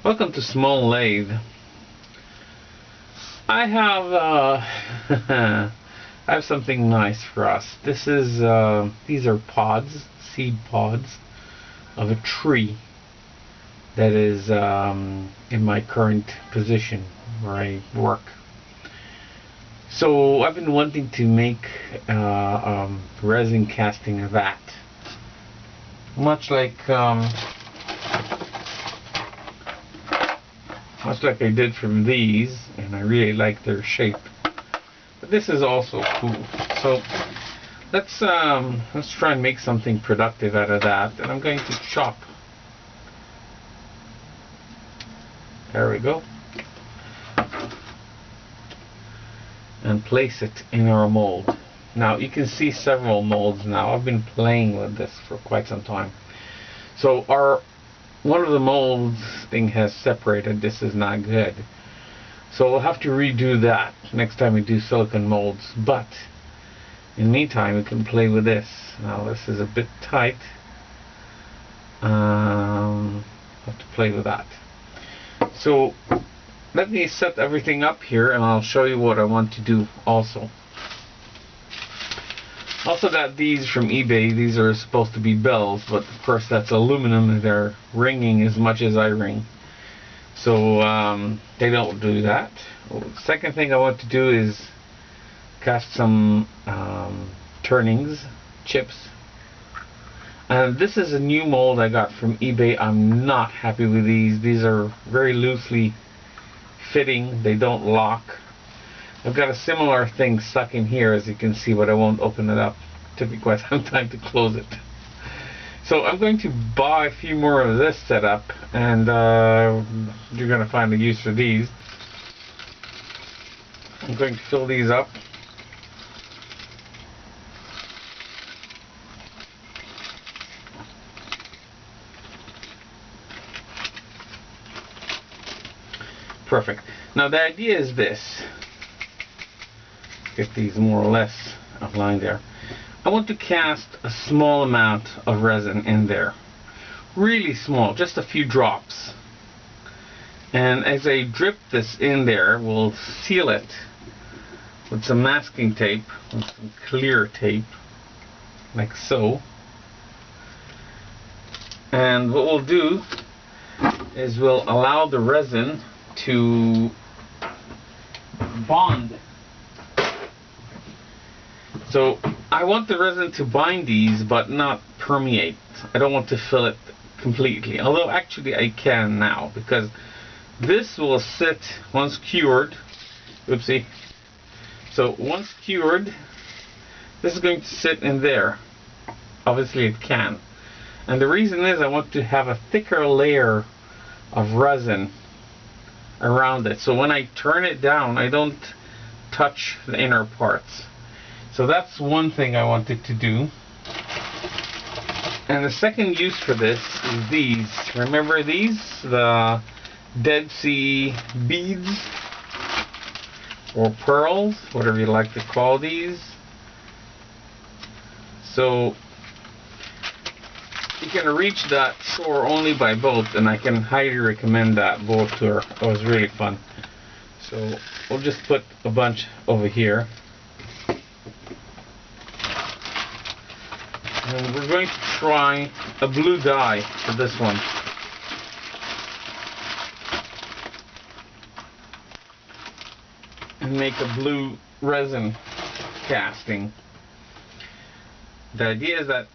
Welcome to Small Lathe. I have I have something nice for us. These are pods, seed pods of a tree that is in my current position where I work. So I've been wanting to make resin casting vat, much like I did from these, and I really like their shape. But this is also cool. So let's try and make something productive out of that. And I'm going to chop. There we go. And place it in our mold. Now you can see several molds now. I've been playing with this for quite some time. So one of the molds thing has separated. This is not good. So we'll have to redo that next time we do silicone molds. But in the meantime, we can play with this. Now this is a bit tight. Have to play with that. So let me set everything up here, and I'll show you what I want to do also. Also got these from eBay. These are supposed to be bells, but of course that's aluminum and they're ringing as much as I ring. So they don't do that. Second thing I want to do is cast some turnings, chips. And this is a new mold I got from eBay. I'm not happy with these. These are very loosely fitting. They don't lock. I've got a similar thing stuck in here, as you can see, but I won't open it up. It took me quite some time to close it. So I'm going to buy a few more of this setup, and you're going to find a use for these. I'm going to fill these up. Perfect. Now the idea is this. Get these more or less aligned there. I want to cast a small amount of resin in there. Really small, just a few drops. And as I drip this in there, we'll seal it with some masking tape, with some clear tape, like so. And what we'll do is we'll allow the resin to bond. So I want the resin to bind these but not permeate. I don't want to fill it completely, although actually I can now, because this will sit once cured. Oopsie. So once cured, this is going to sit in there. Obviously it can. And the reason is I want to have a thicker layer of resin around it, so when I turn it down I don't touch the inner parts. So that's one thing I wanted to do. And the second use for this is these. Remember these? The Dead Sea beads or pearls, whatever you like to call these. So you can reach that shore only by boat, and I can highly recommend that boat tour. It was really fun. So we'll just put a bunch over here. And we're going to try a blue dye for this one. And make a blue resin casting. The idea is that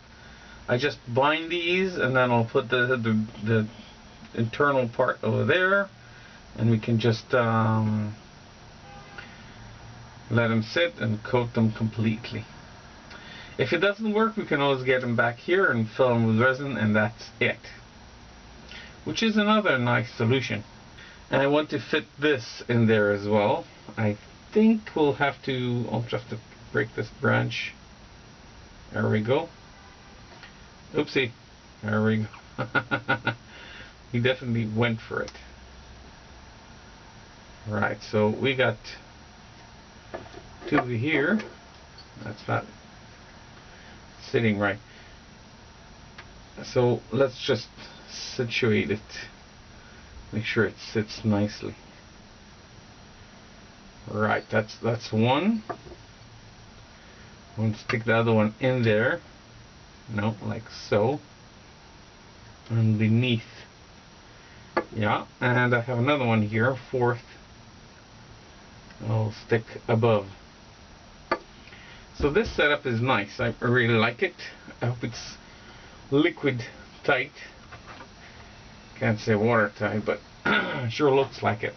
I just bind these, and then I'll put the internal part over there, and we can just let them sit and coat them completely. If it doesn't work, we can always get them back here and fill them with resin, and that's it. Which is another nice solution. And I want to fit this in there as well. I think we'll have to, I'll just have to break this branch. There we go. Oopsie. There we go. He definitely went for it. Right, so we got two over here. That's not sitting right. So let's just situate it Make sure it sits nicely. Right, that's one. I'm going to stick the other one in there. No, like so. Underneath. Yeah, and I have another one here, fourth. I'll stick above. So this setup is nice. I really like it. I hope it's liquid tight. Can't say watertight, but sure looks like it.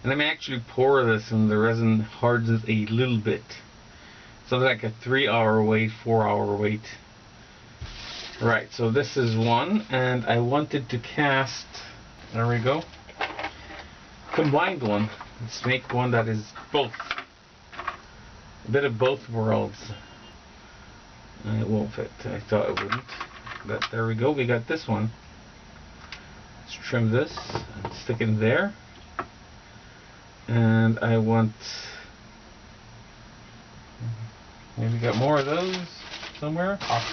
And I may actually pour this and the resin hardens a little bit. So like a 3-hour wait, 4-hour wait. Right, so this is one, and I wanted to cast, there we go, combined one. Let's make one that is both. A bit of both worlds. And it won't fit. I thought it wouldn't. But there we go, we got this one. Let's trim this and stick it there. And I want, maybe got more of those somewhere. Oh,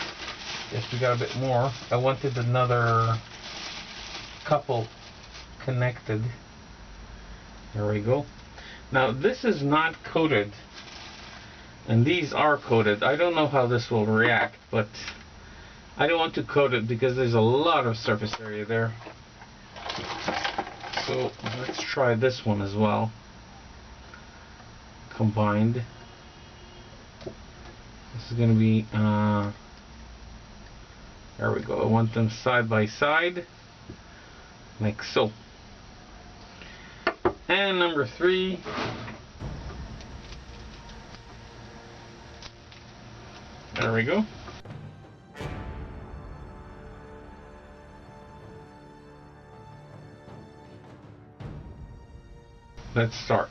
yes, we got a bit more. I wanted another couple connected. There we go. Now this is not coated, and these are coated. I don't know how this will react, but I don't want to coat it because there's a lot of surface area there. So let's try this one as well. Combined. This is going to be, there we go. I want them side by side, like so. And number 3. There we go. Let's start.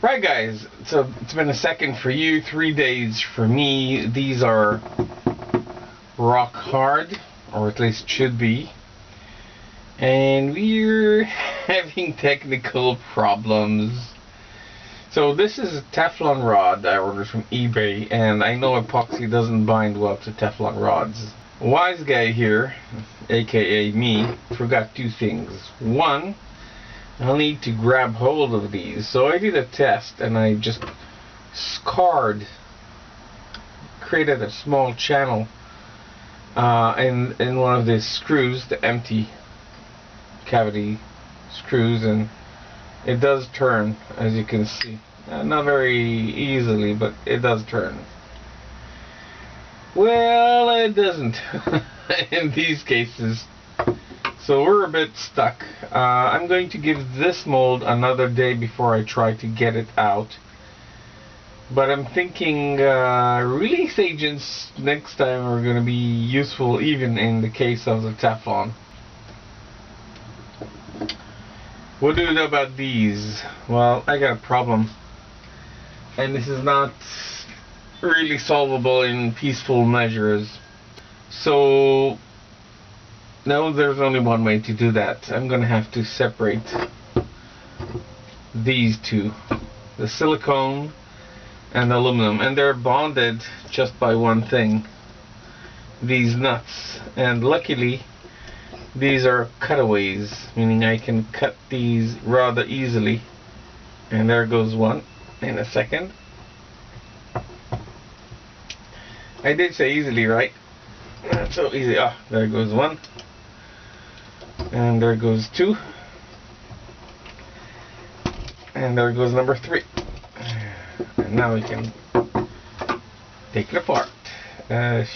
Right guys, so it's been a second for you, 3 days for me. These are rock hard, or at least should be. And we're having technical problems. So this is a Teflon rod I ordered from eBay, and I know epoxy doesn't bind well to Teflon rods. Wise guy here, aka me, forgot two things. One, I'll need to grab hold of these. So I did a test and I just created a small channel in one of the screws, the empty cavity screws, and it does turn, as you can see. Not very easily, but it does turn. Well, it doesn't in these cases. So we're a bit stuck. I'm going to give this mold another day before I try to get it out. But I'm thinking release agents next time are going to be useful, even in the case of the Teflon. What do we know about these? Well, I got a problem, and this is not really solvable in peaceful measures. So now there's only one way to do that. I'm gonna have to separate these two, the silicone and the aluminum, and they're bonded just by one thing, these nuts. And luckily these are cutaways, meaning I can cut these rather easily. And there goes one in a second. I did say easily, right? Not so easy. Ah, there goes one. And there goes two. And there goes number three. And now we can take it apart. They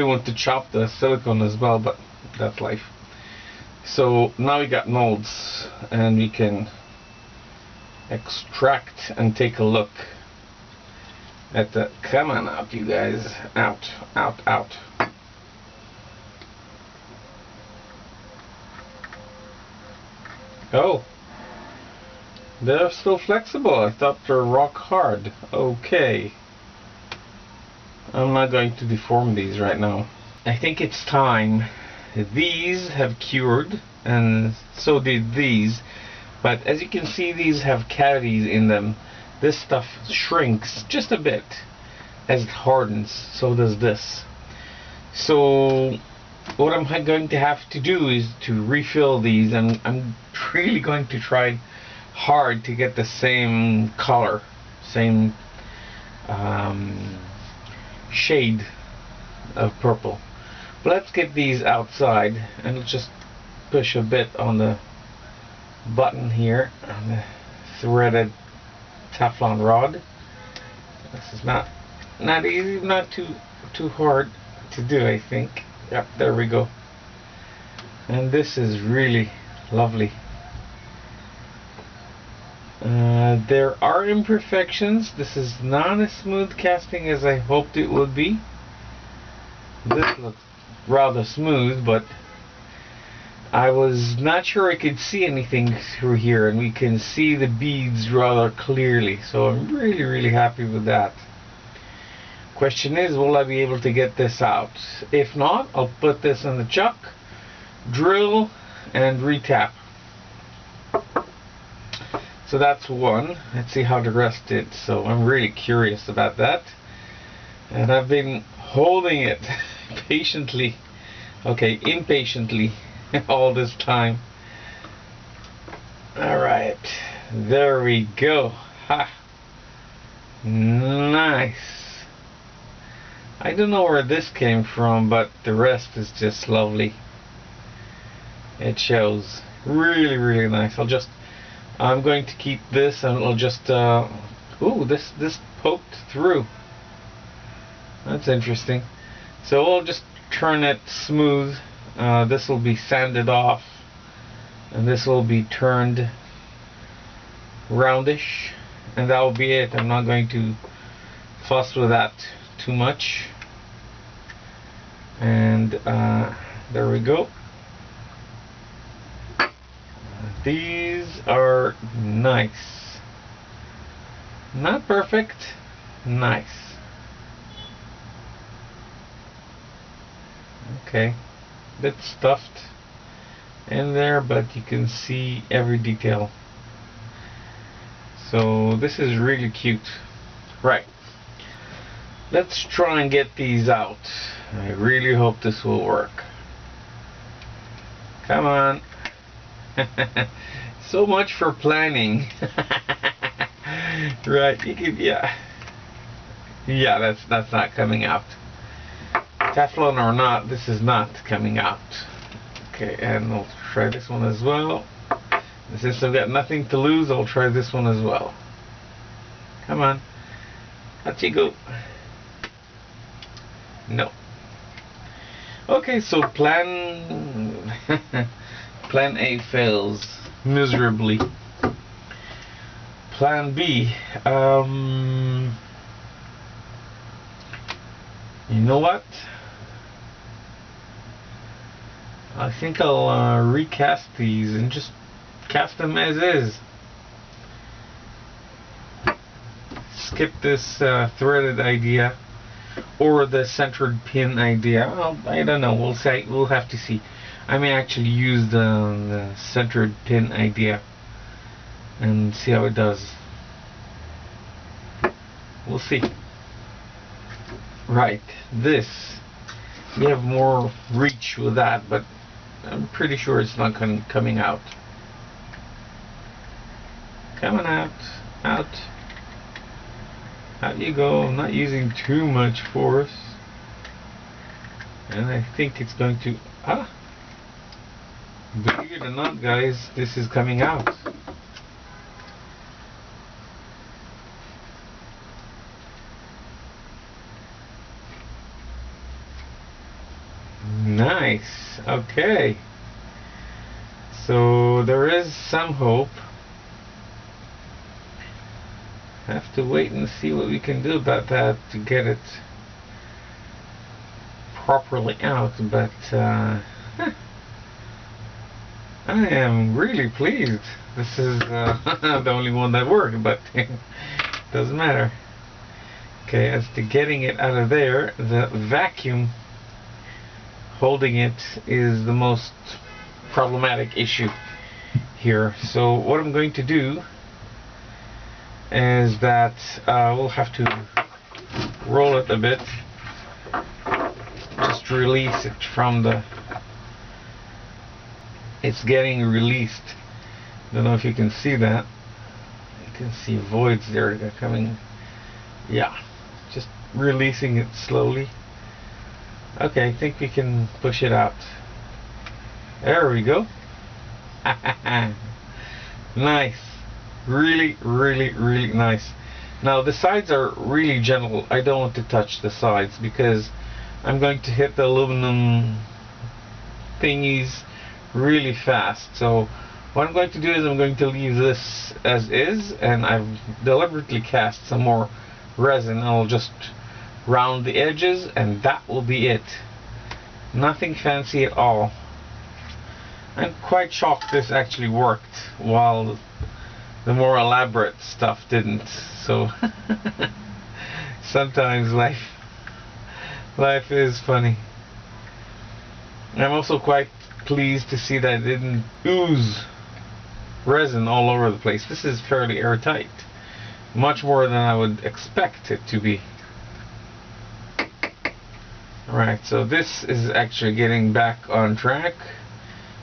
want to chop the silicone as well, but that's life. So now we got molds, and we can extract and take a look at the, come on out you guys, out, out, out. Oh, they're still flexible. I thought they're rock hard. Okay, I'm not going to deform these right now. I think it's time. These have cured, and so did these, but as you can see, these have cavities in them. This stuff shrinks just a bit as it hardens. So does this. So what I'm going to have to do is to refill these, and I'm really going to try hard to get the same color, same shade of purple. But let's get these outside, and let's just push a bit on the button here on the threaded Teflon rod. This is not easy, not too hard to do, I think. Yep, there we go. And this is really lovely. There are imperfections. This is not as smooth casting as I hoped it would be. This looks rather smooth, but I was not sure I could see anything through here, and we can see the beads rather clearly, so I'm really happy with that. Question is, will I be able to get this out? If not, I'll put this in the chuck, drill, and retap. So that's one. Let's see how the rest did. So I'm really curious about that, and I've been holding it patiently, okay, impatiently, all this time. Alright, there we go. Ha! Nice. I don't know where this came from, but the rest is just lovely. It shows. Really nice. I'm going to keep this, and I'll just ooh, this poked through. That's interesting. So I'll just turn it smooth. This will be sanded off, and this will be turned roundish, and that will be it. I'm not going to fuss with that too much. And there we go. These are nice. Not perfect, nice. Okay, bit stuffed, in there, but you can see every detail. So this is really cute. Right. Let's try and get these out. I really hope this will work. Come on. So much for planning. Right, you can, yeah. Yeah, that's not coming out. Teflon or not, this is not coming out. Okay, and we'll try this one as well. And since I've got nothing to lose, I'll try this one as well. Come on. Out you go. No. Okay, so plan plan A fails miserably. Plan B. You know what? I think I'll recast these and just cast them as is. Skip this threaded idea or the centered pin idea. Well, I don't know. We'll have to see. I may actually use the centered pin idea and see how it does. We'll see. Right, this we have more reach with that, but I'm pretty sure it's not coming out. Coming out, out you go. I'm not using too much force, and I think it's going to. Believe it or not, guys, this is coming out. Nice. Okay. So there is some hope. Have to wait and see what we can do about that to get it properly out, but I am really pleased. This is the only one that worked, but it doesn't matter. Okay, as to getting it out of there, the vacuum holding it is the most problematic issue here. So what I'm going to do is that we'll have to roll it a bit, just release it from the, it's getting released. Don't know if you can see that. You can see voids there, they're coming. Yeah, just releasing it slowly. Okay, I think we can push it out. There we go. Nice. Really, really, really nice. Now the sides are really gentle. I don't want to touch the sides because I'm going to hit the aluminum thingies really fast. So what I'm going to do is I'm going to leave this as is, and I've deliberately cast some more resin. I'll just round the edges and that will be it. Nothing fancy at all. I'm quite shocked this actually worked while the more elaborate stuff didn't. So sometimes life is funny. I'm also quite pleased to see that it didn't ooze resin all over the place. This is fairly airtight, much more than I would expect it to be. Alright, so this is actually getting back on track,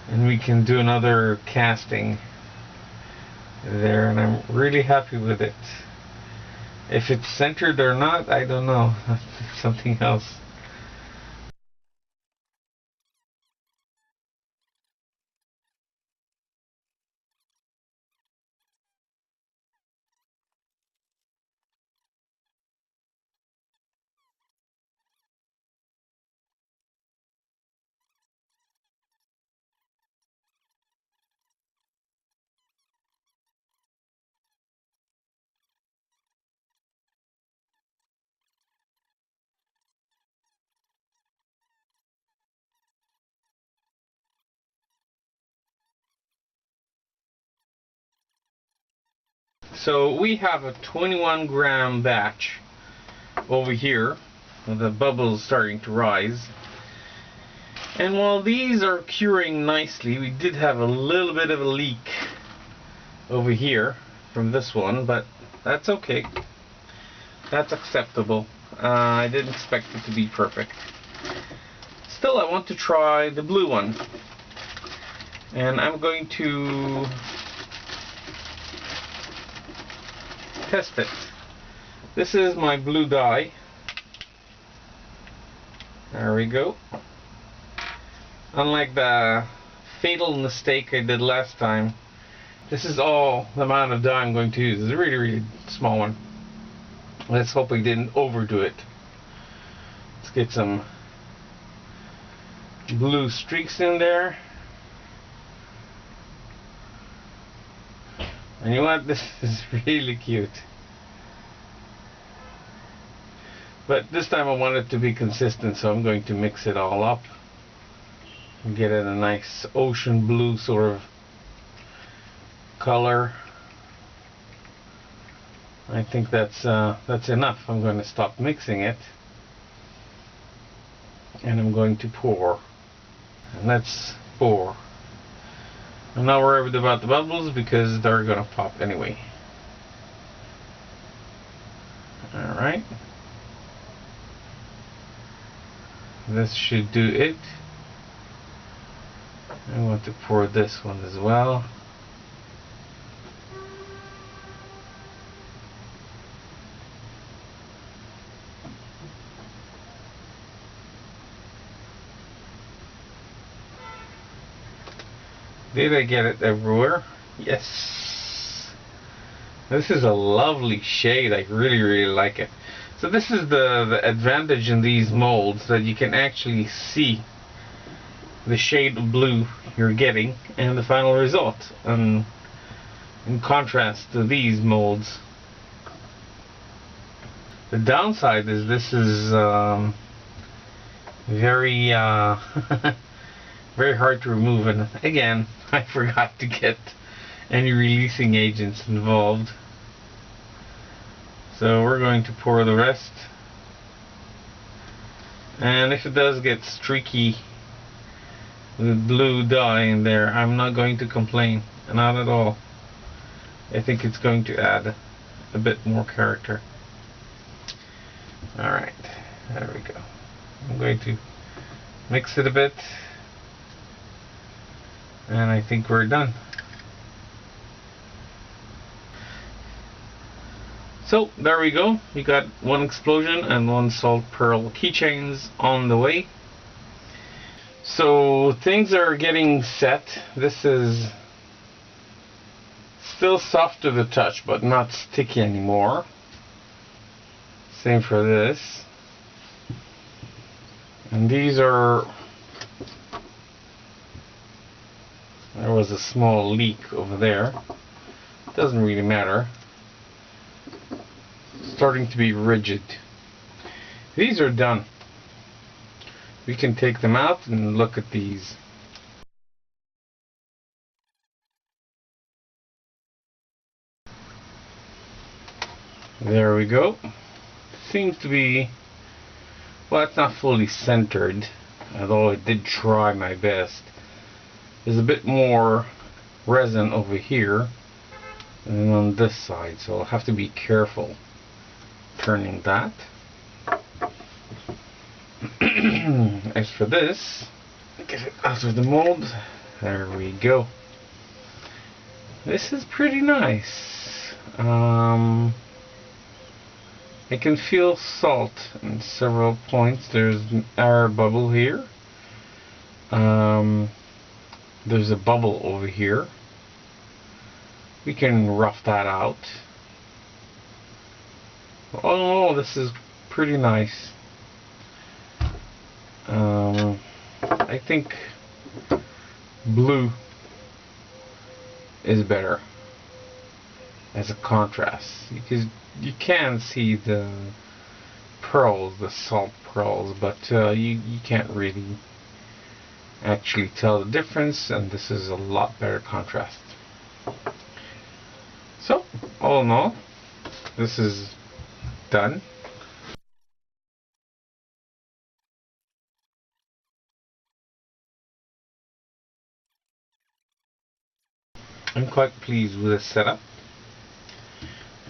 and we can do another casting there, and I'm really happy with it. If it's centered or not, I don't know. Something else. So we have a 21-gram batch over here. The bubbles starting to rise, And while these are curing nicely, we did have a little bit of a leak over here from this one, but that's okay. That's acceptable. I didn't expect it to be perfect. Still, I want to try the blue one. And I'm going to test it. This is my blue dye. There we go. Unlike the fatal mistake I did last time, this is all the amount of dye I'm going to use. It's a really, really small one. Let's hope I didn't overdo it. Let's get some blue streaks in there. And you know what? This is really cute. But this time I want it to be consistent, so I'm going to mix it all up and get it a nice ocean blue sort of color. I think that's enough. I'm going to stop mixing it, and I'm going to pour. And let's pour. I'm not worried about the bubbles because they're going to pop anyway. Alright. This should do it. I want to pour this one as well. Did I get it everywhere? Yes. This is a lovely shade. I really, really like it. So this is the advantage in these molds, that you can actually see the shade of blue you're getting and the final result, in contrast to these molds. The downside is this is very very hard to remove, and again, I forgot to get any releasing agents involved. So we're going to pour the rest, and if it does get streaky with blue dye in there, I'm not going to complain, not at all. I think it's going to add a bit more character. Alright, there we go. I'm going to mix it a bit, and I think we're done. So there we go. We got one explosion and one salt pearl keychains on the way. So things are getting set. This is still soft to the touch, but not sticky anymore. Same for this. And these are... There was a small leak over there. Doesn't really matter. Starting to be rigid. These are done. We can take them out and look at these. There we go. Seems to be, well, it's not fully centered, although I did try my best. There's a bit more resin over here than on this side, so I'll have to be careful turning that. As for this, get it out of the mold. There we go. This is pretty nice. I can feel salt in several points. There's an air bubble here. There's a bubble over here. We can rough that out. Oh, this is pretty nice. I think blue is better as a contrast, because you can see the pearls, the salt pearls, but you can't really actually tell the difference, and this is a lot better contrast. So all in all, this is done. I'm quite pleased with this setup,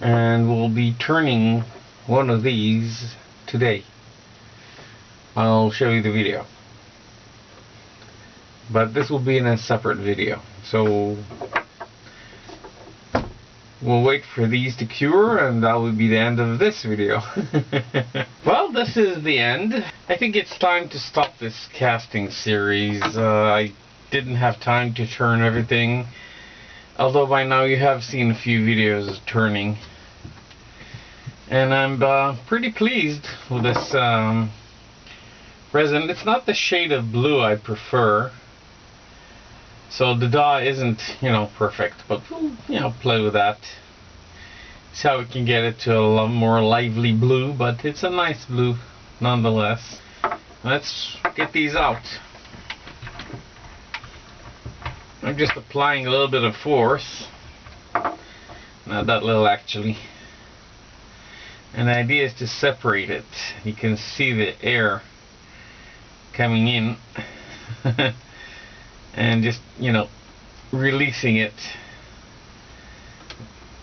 and we'll be turning one of these today. I'll show you the video, but this will be in a separate video, so we'll wait for these to cure, and that will be the end of this video. Well, this is the end. I think it's time to stop this casting series. I didn't have time to turn everything, although by now you have seen a few videos of turning. And I'm pretty pleased with this resin. It's not the shade of blue I prefer, so the dye isn't, perfect, but we'll, play with that. See how we can get it to a lot more lively blue, but it's a nice blue nonetheless. Let's get these out. I'm just applying a little bit of force. Not that little, actually. And the idea is to separate it. You can see the air coming in. And just, releasing it.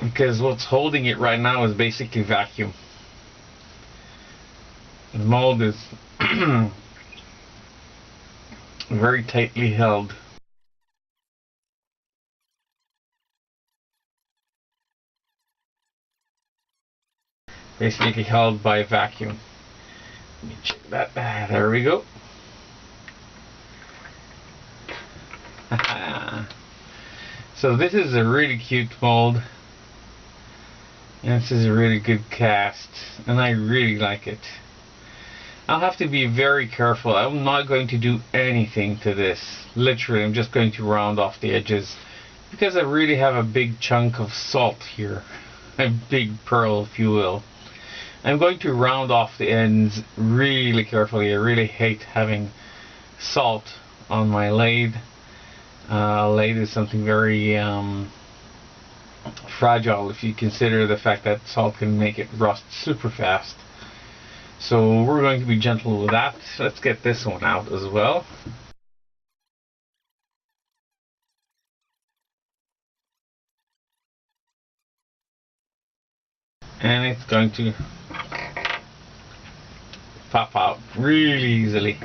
Because what's holding it right now is basically vacuum. The mold is very tightly held. Basically held by vacuum. Let me check that. There we go. So this is a really cute mold, and this is a really good cast, and I really like it. I'll have to be very careful. I'm not going to do anything to this. Literally, I'm just going to round off the edges, because I really have a big chunk of salt here. A big pearl, if you will. I'm going to round off the ends really carefully. I really hate having salt on my lathe. Lathe is something very fragile if you consider the fact that salt can make it rust super fast. So we're going to be gentle with that. Let's get this one out as well. And it's going to pop out really easily.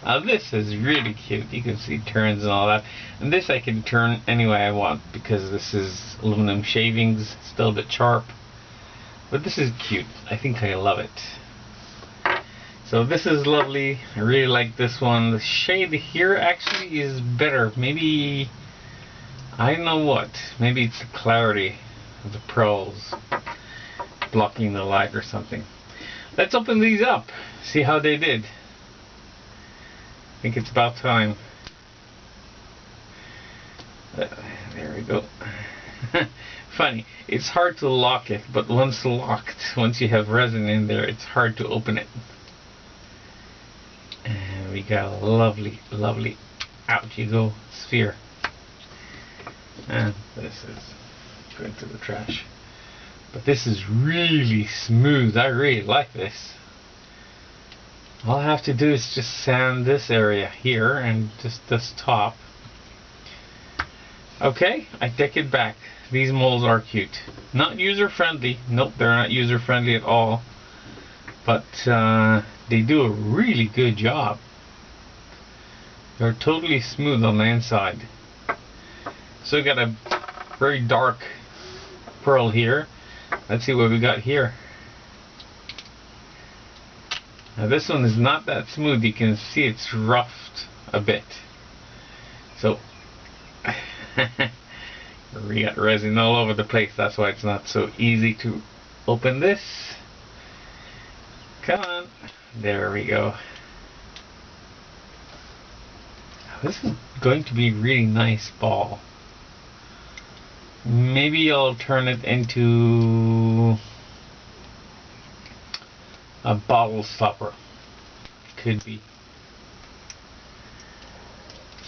Now this is really cute. You can see turns and all that. And this I can turn any way I want, because this is aluminum shavings, still a bit sharp. But this is cute. I think I love it. So this is lovely. I really like this one. The shade here actually is better. Maybe, I don't know what. Maybe it's the clarity of the pearls blocking the light or something. Let's open these up. See how they did. I think it's about time. There we go. Funny, it's hard to lock it, but once locked, once you have resin in there, it's hard to open it. And we got a lovely, lovely, out you go, sphere. And this is going to the trash. But this is really smooth. I really like this. All I have to do is just sand this area here and just this top. Okay, I take it back. These molds are cute. Not user friendly. Nope, they're not user friendly at all. But they do a really good job. They're totally smooth on the inside. So we got a very dark pearl here. Let's see what we got here. Now this one is not that smooth. You can see it's roughed a bit. So we got resin all over the place. That's why it's not so easy to open this. Come on. There we go. This is going to be a really nice ball. Maybe I'll turn it into a bottle stopper. Could be.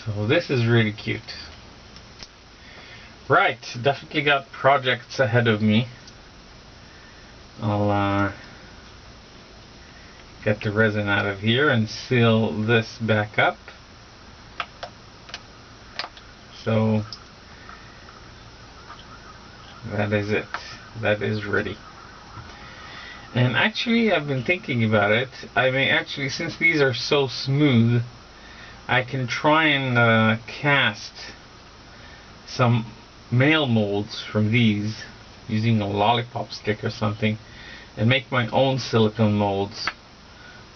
So this is really cute. Right, definitely got projects ahead of me. I'll get the resin out of here and seal this back up. So that is it. That is ready. And actually, I've been thinking about it. I may actually, since these are so smooth, I can try and cast some male molds from these using a lollipop stick or something, and make my own silicone molds,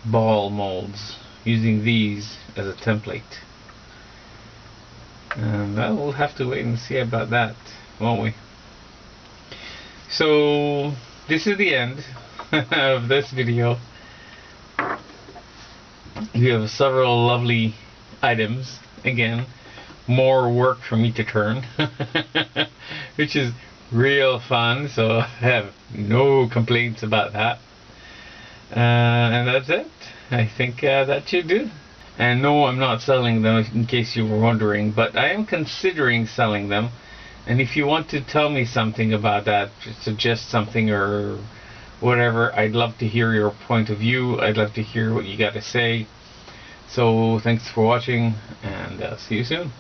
ball molds, using these as a template. And we'll have to wait and see about that, won't we? So this is the end of this video. We have several lovely items. Again, more work for me to turn, which is real fun, so I have no complaints about that. And that's it. I think that should do. And no, I'm not selling them, in case you were wondering, but I am considering selling them. And if you want to tell me something about that, suggest something or whatever, I'd love to hear your point of view. I'd love to hear what you got to say. So thanks for watching, and see you soon.